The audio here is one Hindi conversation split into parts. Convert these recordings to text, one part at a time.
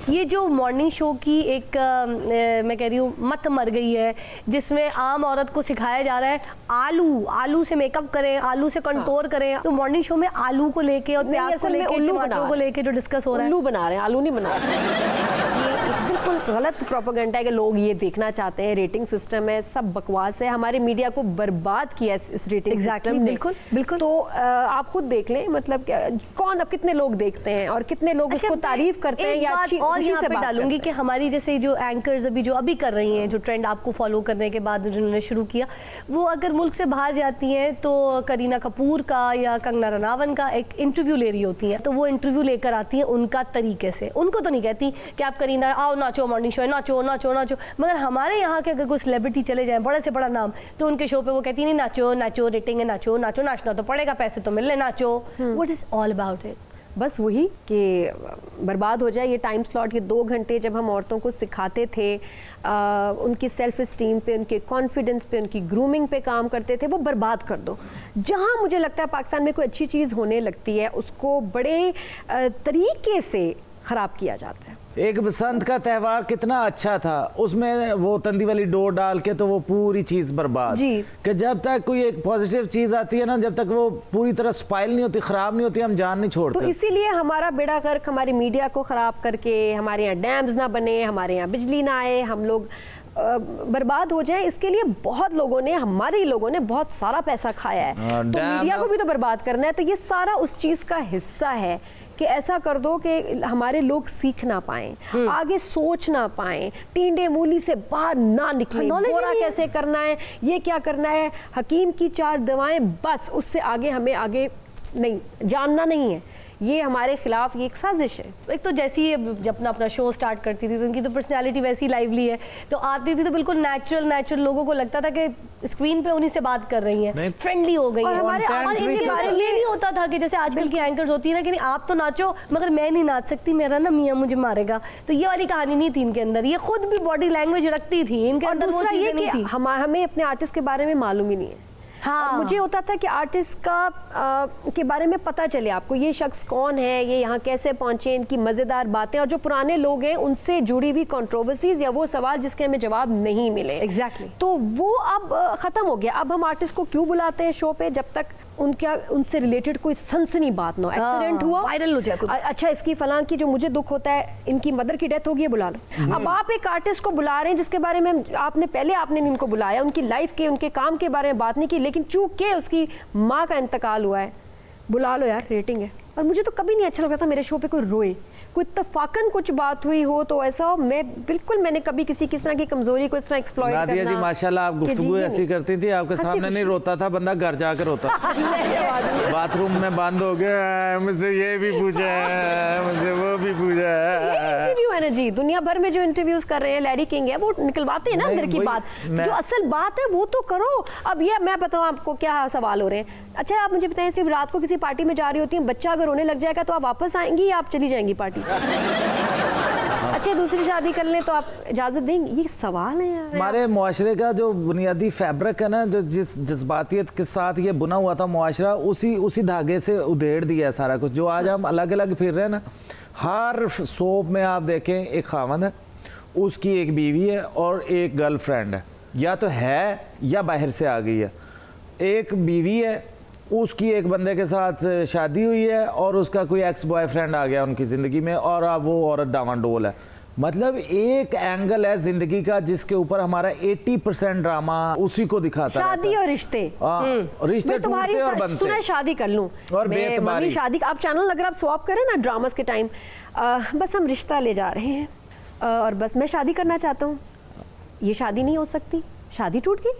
ये जो मॉर्निंग शो की एक मैं कह रही हूँ मत मर गई है, जिसमें आम औरत को सिखाया जा रहा है आलू से मेकअप करें, आलू से कंटोर करें, तो मॉर्निंग शो में आलू को लेके और प्याज को लेके, टमाटर को लेके जो डिस्कस हो रहा है, उल्लू बना रहे हैं, आलू नहीं बना रहे ये बिल्कुल गलत प्रोपेगेंडा है कि लोग ये देखना चाहते हैं। रेटिंग सिस्टम है, सब बकवास है, हमारे मीडिया को बर्बाद किया इस रेटिंग सिस्टम ने। बिल्कुल बिल्कुल। तो आप खुद देख लें, मतलब कौन अब कितने लोग देखते हैं और कितने लोग उसको तारीफ करते हैं या अच्छी और खुशी यहाँ से पे बात डालूंगी कि हमारी जैसे जो एंकर्स अभी कर रही हैं, जो ट्रेंड आपको फॉलो करने के बाद जिन्होंने शुरू किया, वो अगर मुल्क से बाहर जाती हैं तो करीना कपूर का या कंगना रनावन का एक इंटरव्यू ले रही होती हैं, तो वो इंटरव्यू लेकर आती हैं उनका तरीके से। उनको तो नहीं कहती कि आप करीना आओ नाचो मॉर्निंग शो, नाचो नाचो नाचो। मगर हमारे यहाँ के अगर कोई सेलिब्रिटी चले जाएं, बड़े से बड़ा नाम, तो उनके शो पे वो कहती नहीं नाचो नाचो, रेटिंग है, नाचो नाचो, नाचना तो पड़ेगा, पैसे तो मिलने, नाचो। What is all about it? बस वही कि बर्बाद हो जाए ये टाइम स्लॉट। ये 2 घंटे जब हम औरतों को सिखाते थे, उनकी सेल्फ इस्टीम पे, उनके कॉन्फिडेंस पे, उनकी ग्रूमिंग पे काम करते थे, वो बर्बाद कर दो। जहाँ मुझे लगता है पाकिस्तान में कोई अच्छी चीज़ होने लगती है, उसको बड़े तरीके से ख़राब किया जाता है। एक बसंत का त्यौहार कितना अच्छा था, उसमें वो तंदी वाली डोर डाल के तो वो पूरी चीज बर्बाद जी। कि जब तक कोई एक पॉजिटिव चीज आती है ना, जब तक वो पूरी तरह स्पाइल नहीं होती, खराब नहीं होती, हम जान नहीं छोड़ते। तो इसीलिए हमारा बेड़ा गर्क हमारी मीडिया को खराब करके, हमारे यहाँ डैम्स ना बने, हमारे यहाँ बिजली ना आए, हम लोग बर्बाद हो जाए, इसके लिए बहुत लोगों ने, हमारे लोगों ने बहुत सारा पैसा खाया है। तो मीडिया को भी तो बर्बाद करना है। तो ये सारा उस चीज का हिस्सा है कि ऐसा कर दो कि हमारे लोग सीख ना पाएं, आगे सोच ना पाएं, टींडे मूली से बाहर ना निकले, गोरा कैसे करना है, ये क्या करना है, हकीम की 4 दवाएं, बस उससे आगे हमें आगे नहीं जानना नहीं है। ये हमारे खिलाफ ये एक साजिश है। एक तो जैसी ये जब अपना शो स्टार्ट करती थी तो उनकी तो पर्सनालिटी वैसी लाइवली है, तो आती थी तो बिल्कुल नेचुरल, लोगों को लगता था कि स्क्रीन पे उन्हीं से बात कर रही हैं, फ्रेंडली हो गई हैं। और इनके बारे में ये नहीं होता था कि जैसे आजकल की एंकर्स होती है ना कि नहीं आप तो नाचो मगर मैं नहीं नाच सकती, मेरा ना मियाँ मुझे मारेगा, तो ये वाली कहानी नहीं थी इनके अंदर। ये खुद भी बॉडी लैंग्वेज रखती थी इनके अंदर। दूसरा ये कि हमें अपने आर्टिस्ट के बारे में मालूम ही नहीं है। हाँ। मुझे होता था कि आर्टिस्ट का के बारे में पता चले आपको, ये शख्स कौन है, ये यहाँ कैसे पहुंचे, इनकी मज़ेदार बातें, और जो पुराने लोग हैं उनसे जुड़ी हुई कंट्रोवर्सीज या वो सवाल जिसके हमें जवाब नहीं मिले। एग्जैक्टली। तो वो अब ख़त्म हो गया। अब हम आर्टिस्ट को क्यों बुलाते हैं शो पे? जब तक उनसे रिलेटेड कोई सनसनी बात ना हो, एक्सीडेंट हुआ, वायरल हो जाए, अच्छा इसकी फलां की जो मुझे दुख होता है, इनकी मदर की डेथ होगी, बुला लो। अब आप एक आर्टिस्ट को बुला रहे हैं जिसके बारे में आपने इनको बुलाया, उनकी लाइफ के, उनके काम के बारे में बात नहीं की, लेकिन चूक के उसकी माँ का इंतकाल हुआ है, बुला लो यार, रेटिंग है। और मुझे तो कभी नहीं अच्छा लगता था मेरे शो पे कोई रोए, कोई इत्तफाकन कुछ बात हुई हो तो ऐसा हो। मैंने कभी किसी तरह की कमजोरी को इस तरह एक्सप्लॉइट करना। नादिया जी माशाल्लाह, आप गुफ्तगू ऐसी करती थी, आपके सामने नहीं रोता था बंदा, घर जाकर रोता। बाथरूम में बंद हो गया, मुझसे ये भी पूछा, मुझसे वो भी पूछा। इंटरव्यू है ना जी, दुनिया भर में जो इंटरव्यूज कर रहे हैं, लैरी किंग है, वो निकलवाते हैं ना अंदर की बात, जो असल बात है वो तो करो। अब ये मैं बताऊं आपको क्या सवाल हो रहे हैं। अच्छा आप मुझे बताएं, सिर्फ रात को किसी पार्टी में जा रही होती है, बच्चा अगर रोने लग जाएगा तो आप वापस आएंगी या आप चली जाएंगी पार्टी? अच्छा दूसरी शादी कर लें तो आप इजाजत देंगे? ये सवाल है यार। हमारे मुआशरे का जो बुनियादी फैब्रिक है ना, जो जिस जज्बातियत के साथ ये बुना हुआ था मुआशरा, उसी धागे से उधेड़ दिया है सारा कुछ। जो आज हम अलग अलग फिर रहे हैं ना, हर सोप में आप देखें एक खावंद है, उसकी एक बीवी है और एक गर्लफ्रेंड है, या तो है या बाहर से आ गई है। एक बीवी है, उसकी एक बंदे के साथ शादी हुई है और उसका कोई एक्स बॉयफ्रेंड आ गया उनकी ज़िंदगी में, और अब वो औरत डावाडोल है। मतलब एक एंगल है ज़िंदगी का जिसके ऊपर हमारा 80% ड्रामा उसी को दिखाता है। शादी और रिश्ते, रिश्ते टूटते और बनते। सुना शादी कर लूं और मैं शादी, आप चैनल अगर आप स्वैप करें ना ड्रामास के टाइम, बस हम रिश्ता ले जा रहे हैं और बस मैं शादी करना चाहता हूँ, ये शादी नहीं हो सकती, शादी टूट गई,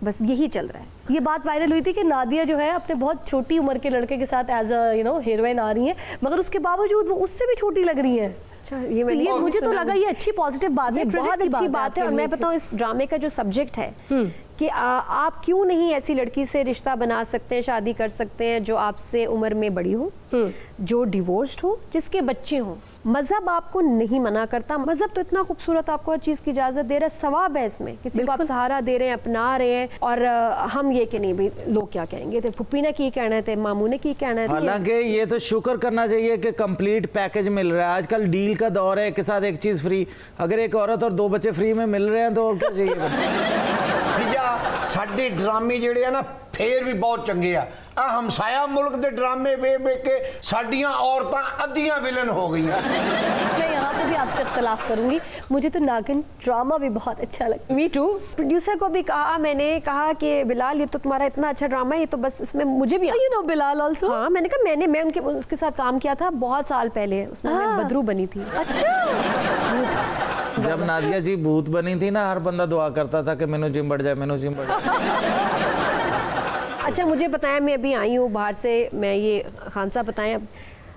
बस यही चल रहा है। ये बात वायरल हुई थी कि नादिया जो है अपने बहुत छोटी उम्र के लड़के के साथ एज अ हीरोइन आ रही है, मगर उसके बावजूद वो उससे भी छोटी लग रही है। अच्छा, ये मुझे तो लगा ये अच्छी पॉजिटिव बात है, बहुत अच्छी बात है। और मैं बताऊँ इस ड्रामे का जो सब्जेक्ट है कि आप क्यों नहीं ऐसी लड़की से रिश्ता बना सकते हैं, शादी कर सकते हैं जो आपसे उम्र में बड़ी हो, जो डिवोर्स्ड हो, जिसके बच्चे हों। मजहब आपको नहीं मना करता, मजहब तो इतना खूबसूरत आपको हर चीज की इजाजत दे रहा है, सवाब है इसमें, किसी को आप सहारा दे रहे हैं, अपना रहे हैं। और हम ये कि नहीं भाई लोग क्या कहेंगे, तो फुप्पी ने की कहना है, मामू ने की कहना है। हालांकि ये तो शुक्र करना चाहिए कि कंप्लीट पैकेज मिल रहा है। आजकल डील का दौर है, एक के साथ एक चीज फ्री। अगर एक औरत और 2 बच्चे फ्री में मिल रहे हैं तो और क्या चाहिए। ਸਾਡੇ ਡਰਾਮੇ ਜਿਹੜੇ ਆ ਨਾ ਫੇਰ ਵੀ ਬਹੁਤ ਚੰਗੇ ਆ ਆ ਹਮਸਾਇਆ ਮੁਲਕ ਦੇ ਡਰਾਮੇ ਵੇਖ ਵੇਖ ਕੇ ਸਾਡੀਆਂ ਔਰਤਾਂ ਅੱਧੀਆਂ ਵਿਲਨ ਹੋ ਗਈਆਂ। मैं यहाँ पे भी आपसे इख्तलाफ करूंगी, मुझे तो नागिन ड्रामा भी बहुत अच्छा लगता है। मी टू। प्रोड्यूसर को भी कहा, मैंने कहा कि बिलाल ये तो तुम्हारा इतना अच्छा ड्रामा है, ये तो बस इसमें मुझे भी यू नो बिलाल आल्सो। हाँ, मैंने कहा मैं उसके साथ काम किया था बहुत साल पहले, उसमें मैं बदरू बनी थी। अच्छा। जब नादिया जी भूत बनी थी ना, हर बंदा दुआ करता था कि मैनू चिंबड़ जाए, मैनू चिंबड़ जाए। अच्छा मुझे बताया, मैं अभी आई हूँ बाहर से, मैं ये खान साहब बताएं,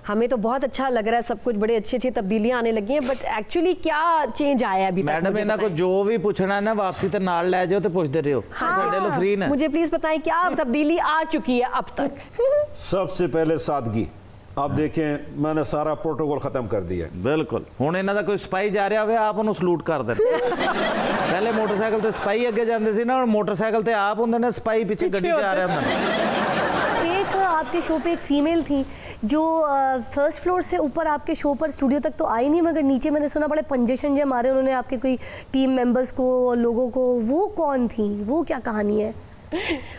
हमें तो बहुत अच्छा लग रहा है, सब कुछ बड़ी अच्छी अच्छी तब्दीलियां आने लगी हैं, बट एक्चुअली क्या चेंज आया अभी तक? मैडम इन्हों को जो भी पूछना है ना वापसी ते नाल ले जाओ, तो पूछते रहो। साडे लो फ्री ने। मुझे प्लीज बताएं क्या तब्दीली आ चुकी है अब तक? सबसे पहले सादगी। आप देखें मैंने सारा प्रोटोकॉल खत्म कर दिया है। बिल्कुल। हुण इन्हां दा कोई सिपाही जा रहा हो, आप उन्होंने सलूट कर दें। पहले मोटरसाइकिल ते सिपाही अगे जाते सी ना, मोटरसाइकिल ते आप होंदे ने, सिपाही पीछे गड्डी च आ रहे होंदे। एक आपके शो पे एक फीमेल थी जो फर्स्ट फ्लोर से ऊपर आपके शो पर स्टूडियो तक तो आई नहीं, मगर नीचे मैंने सुना बड़े पंजे शंजे मारे उन्होंने आपके कोई टीम मेंबर्स को और लोगों को। वो कौन थी, वो क्या कहानी है?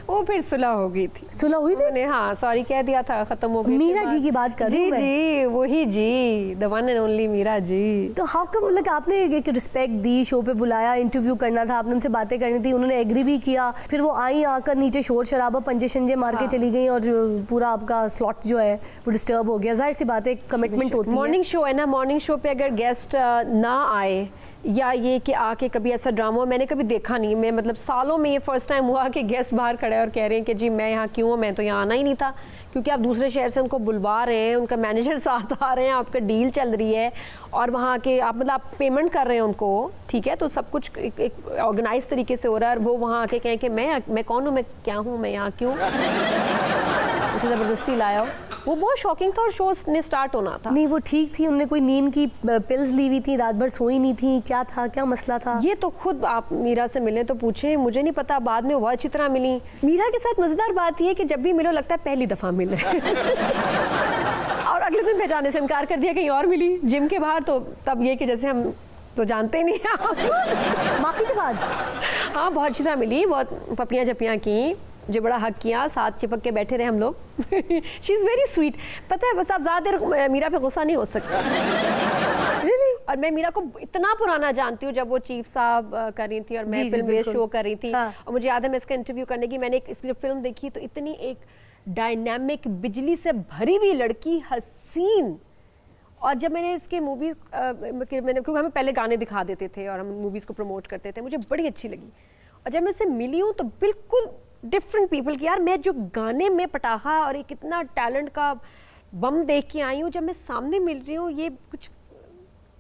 वो फिर सुलह हो गई थी। सुलह हुई थी? उन्होंने हाँ सॉरी कह दिया था, खत्म हो गई। मीरा जी की बात कर रही हूँ मैं। जी वही जी, the one and only Meera ji. तो हाउ कम, मतलब आपने एक रिस्पेक्ट दी, शो पे बुलाया, इंटरव्यू करना था, आपने उनसे बातें करनी थी, उन्होंने एग्री भी किया, फिर वो आई, आकर नीचे शोर शराबा पंजे शंजे मार के चली गई और पूरा आपका स्लॉट जो है वो डिस्टर्ब हो गया। जाहिर सी बात है, कमिटमेंट होती है। मॉर्निंग शो है ना, मॉर्निंग शो पे अगर गेस्ट ना आए या ये कि आके कभी ऐसा ड्रामा मैंने कभी देखा नहीं, मैं मतलब सालों में ये फर्स्ट टाइम हुआ कि गेस्ट बाहर खड़े हैं और कह रहे हैं कि जी मैं यहाँ क्यों हूँ, मैं तो यहाँ आना ही नहीं था, क्योंकि आप दूसरे शहर से उनको बुलवा रहे हैं, उनका मैनेजर साथ आ रहे हैं, आपका डील चल रही है और वहाँ के आप मतलब आप पेमेंट कर रहे हैं उनको, ठीक है, तो सब कुछ एक ऑर्गेनाइज तरीके से हो रहा है। और वो वहाँ आके कहें कि मैं कौन हूँ, मैं क्या हूँ, मैं यहाँ क्यों, उसे ज़बरदस्ती लाया हो, वो बहुत शॉकिंग था। और शो ने स्टार्ट होना था। नहीं वो ठीक थी, उनने कोई नींद की पिल्स ली हुई थी, रात भर सोई नहीं थी, क्या था, क्या मसला था? ये तो खुद आप मीरा से मिले तो पूछे, मुझे नहीं पता, बाद में बहुत अच्छी तरह मिली। मीरा के साथ मजेदार बात ये है कि जब भी मिलो लगता है पहली दफा मिल रहे और अगले दिन पहचाने से इनकार कर दिया, कहीं और मिली जिम के बाहर, तो तब ये कि जैसे हम तो जानते ही नहीं हैं। माफी के बाद हाँ बहुत अच्छी तरह मिली, बहुत पपियाँ जपियाँ की, जो बड़ा हक किया, साथ चिपक के बैठे रहे हम लोग। She is very sweet. पता है बस आप ज़्यादा देर मीरा पे गुस्सा नहीं हो सकता। really? और मैं मीरा को इतना पुराना जानती हूँ, जब वो चीफ साहब कर रही थी और मैं फिल्म बेस्ड शो कर रही थी। हाँ। और मुझे याद है मैं इसका इंटरव्यू करने की, मैंने इसकी फिल्म देखी तो इतनी एक डायनामिक बिजली से भरी हुई लड़की, हसीन। और जब मैंने इसके मूवीज क्योंकि हमें पहले गाने दिखा देते थे और हम मूवीज़ को प्रमोट करते थे, मुझे बड़ी अच्छी लगी। और जब मैं इससे मिली हूँ तो बिल्कुल डिफरेंट पीपल की, यार मैं जो गाने में पटाखा और एक इतना टैलेंट का बम देख के आई हूँ, जब मैं सामने मिल रही हूँ ये कुछ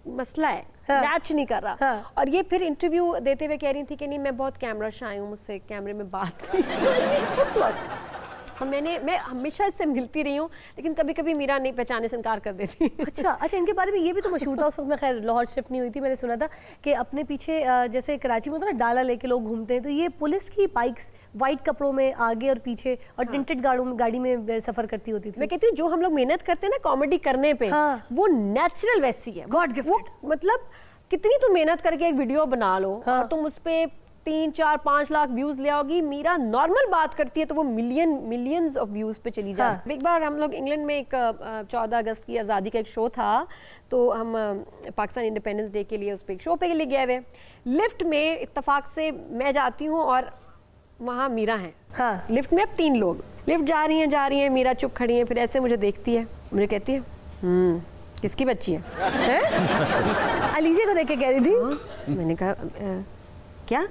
मसला है, मैच नहीं कर रहा। हाँ। और ये फिर इंटरव्यू देते हुए कह रही थी कि नहीं मैं बहुत कैमरा शाय हूँ, मुझसे कैमरे में बात उस वक्त। और मैं हमेशा इससे मिलती रही हूँ, लेकिन कभी कभी मीरा नहीं पहचाने से इनकार कर देती। अच्छा, इनके बारे में ये भी तो मशहूर था उस वक्त, मैं खैर लाहौर शिफ्ट नहीं हुई थी, मैंने सुना था कि अपने पीछे जैसे कराची में होता है ना डाला लेके लोग घूमते हैं, तो ये पुलिस की बाइक्स वाइट कपड़ों में आगे और पीछे और टिंटेड गाड़ी में सफर करती होती थी। मैं कहती हूँ जो हम लोग मेहनत करते हैं ना कॉमेडी करने पे, हाँ। वो नेचुरल वैसी है। God gifted। वो मतलब कितनी तुम मेहनत करके एक वीडियो बना लो और तुम उस पे 3, 4, 5 लाख व्यूज ले आओगी। मीरा नॉर्मल बात करती है तो वो मिलियंस ऑफ व्यूज पे चली जाए। हाँ। एक बार हम लोग इंग्लैंड में एक 14 अगस्त की आज़ादी का एक शो था, तो हम पाकिस्तान इंडिपेंडेंस डे के लिए उस पर एक शो पे के लिए गए हुए। लिफ्ट में इत्तेफाक से मैं जाती हूँ और वहाँ मीरा है। हाँ। लिफ्ट में अब 3 लोग, लिफ्ट जा रही हैं, मीरा चुप खड़ी है, फिर ऐसे मुझे देखती है, मुझे कहती है किसकी बच्ची है? अलीजे को देख के कह रही थी। हाँ? मैंने कहा क्या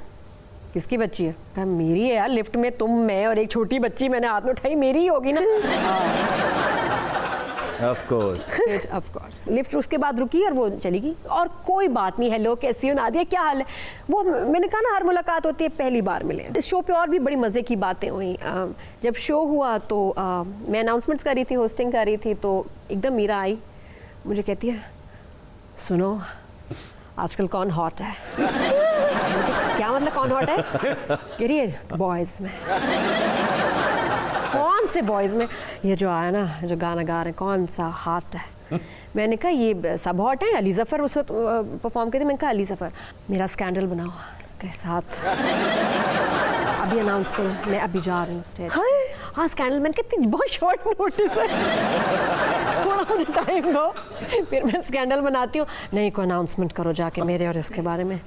किसकी बच्ची है? कहा मेरी है यार, लिफ्ट में तुम, मैं और एक छोटी बच्ची, मैंने हाथ में उठाई, मेरी ही होगी ना। Of course. Of course lift उसके बाद रुकी और वो चली गई और कोई बात नहीं, हेलो कैसी हो नादिया, क्या हाल है। वो मैंने कहा ना हर मुलाकात होती है, पहली बार मिले। इस शो पे और भी बड़ी मज़े की बातें हुई। जब शो हुआ तो मैं अनाउंसमेंट्स कर रही थी, होस्टिंग कर रही थी, तो एकदम मीरा आई, मुझे कहती है सुनो आजकल कौन हॉट है। क्या मतलब कौन हॉट है? कह रही है बॉयज़ में। कौन से बॉयज़ में? ये जो आया ना, जो गाना गा रहे हैं, कौन सा हॉट है? मैंने कहा ये सब हॉट है। अली ज़फ़र उस वक्त परफॉर्म करती, मैंने कहा अली ज़फ़र मेरा स्कैंडल बनाओ इसके साथ, अभी अनाउंस करो, मैं अभी जा रही हूँ स्टेज। हाँ स्कैंडल, मैंने कितनी बहुत शॉर्ट नोटिस है, थोड़ा मुझे टाइम दो, फिर मैं स्कैंडल बनाती हूँ। नहीं को अनाउंसमेंट करो जाके मेरे और इसके बारे में।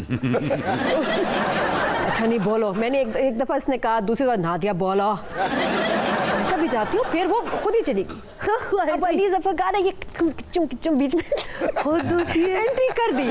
अच्छा नहीं बोलो। मैंने एक दफ़ा इसने कहा, दूसरी बार नादिया बोलो, मैं कभी जाती हूँ, फिर वो खुद ही चली गई। अब अली ज़फ़र गा रहा है, ये किचुम किचुम बीच में खुद एंट्री कर दी।